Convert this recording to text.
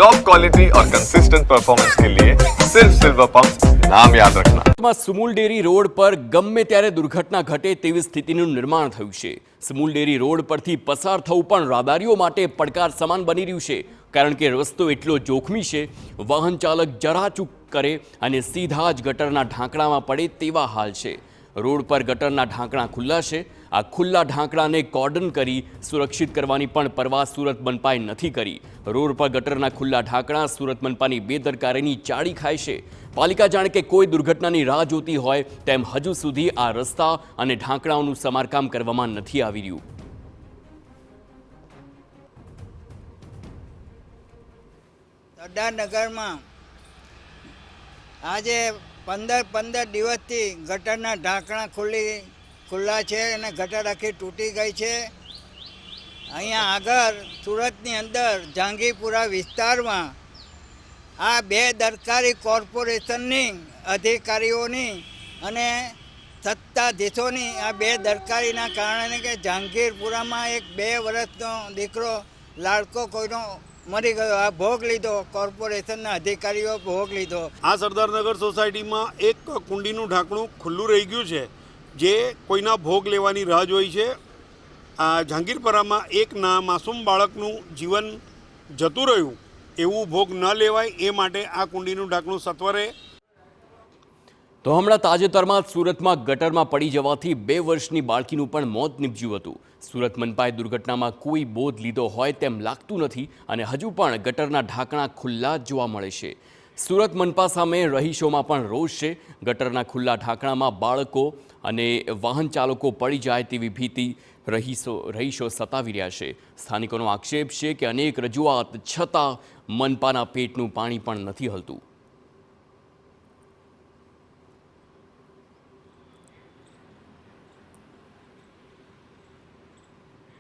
Top quality और consistent performance के लिए सिर्फ सिल्वर पंप नाम याद रखना। સુમુલ ડેરી રોડ પર ગમે ત્યારે દુર્ઘટના ઘટે તેવી સ્થિતિનું નિર્માણ થયું છે। સુમુલ ડેરી રોડ પરથી પસાર થવું પણ રાહદારીઓ માટે પડકાર સમાન બની રહ્યું છે, કારણ કે રસ્તો એટલો જોખમી છે, વાહન ચાલક જરા ચૂક કરે અને સીધા જ ગટરના ઢાંકણામાં પડે તેવા હાલ છે। રોડ પર ગટરના ઢાંકણા ખુલ્લા છે। આ ખુલ્લા ઢાંકણાને કોર્ડન કરી સુરક્ષિત કરવાની પણ પરવા સુરત મનપાએ નથી કરી। રોડ પર ગટરના ખુલ્લા ઢાંકણા સુરત મનપાની બેદરકારીની ચાળી ખાય છે। પાલિકા જાણે કે કોઈ દુર્ઘટનાની રાહ જોતી હોય તેમ હજુ સુધી આ રસ્તા અને ઢાંકણાઓનું સમારકામ કરવામાં નથી આવી રહ્યું। સરદારનગરમાં આજે 15 દિવસથી ગટરના ઢાંકણા ખુલ્લા છે અને ગટર આખી તૂટી ગઈ છે। અહીંયા આગળ સુરતની અંદર જહાંગીરપુરા વિસ્તારમાં આ બેદરકારી કોર્પોરેશનની અધિકારીઓની અને સત્તાધીશોની આ બેદરકારીના કારણે કે જહાંગીરપુરામાં એક 2 વર્ષનો દીકરો લાડકો કોઈનો મરી ગયો, આ ભોગ લીધો, કોર્પોરેશનના અધિકારીઓ ભોગ લીધો। આ સરદારનગર સોસાયટીમાં એક કુંડીનું ઢાંકણું ખુલ્લું રહી ગયું છે, જે કોઈના ભોગ લેવાની રાહ જોઈ છે। આ જહાંગીરપુરામાં એક માસૂમ બાળકનું જીવન જતું રહ્યું, એવું ભોગ ન લેવાય એ માટે આ કુંડીનું ઢાંકણું સત્વરે। તો હમણાં તાજેતરમાં સુરતમાં ગટરમાં પડી જવાથી 2 વર્ષની બાળકીનું પણ મોત નીપજ્યું હતું। સુરત મનપાએ દુર્ઘટનામાં કોઈ બોધ લીધો હોય તેમ લાગતું નથી અને હજુ પણ ગટરના ઢાંકણા ખુલ્લા જોવા મળે છે। સુરત મનપા સામે રહીશોમાં પણ રોષ છે। ગટરના ખુલ્લા ઢાંકણામાં બાળકો અને વાહન ચાલકો પડી જાય તેવી ભીતિ રહીશો સતાવી રહ્યા છે। સ્થાનિકોનો આક્ષેપ છે કે અનેક રજૂઆત છતાં મનપાના પેટનું પાણી પણ નથી હલતું।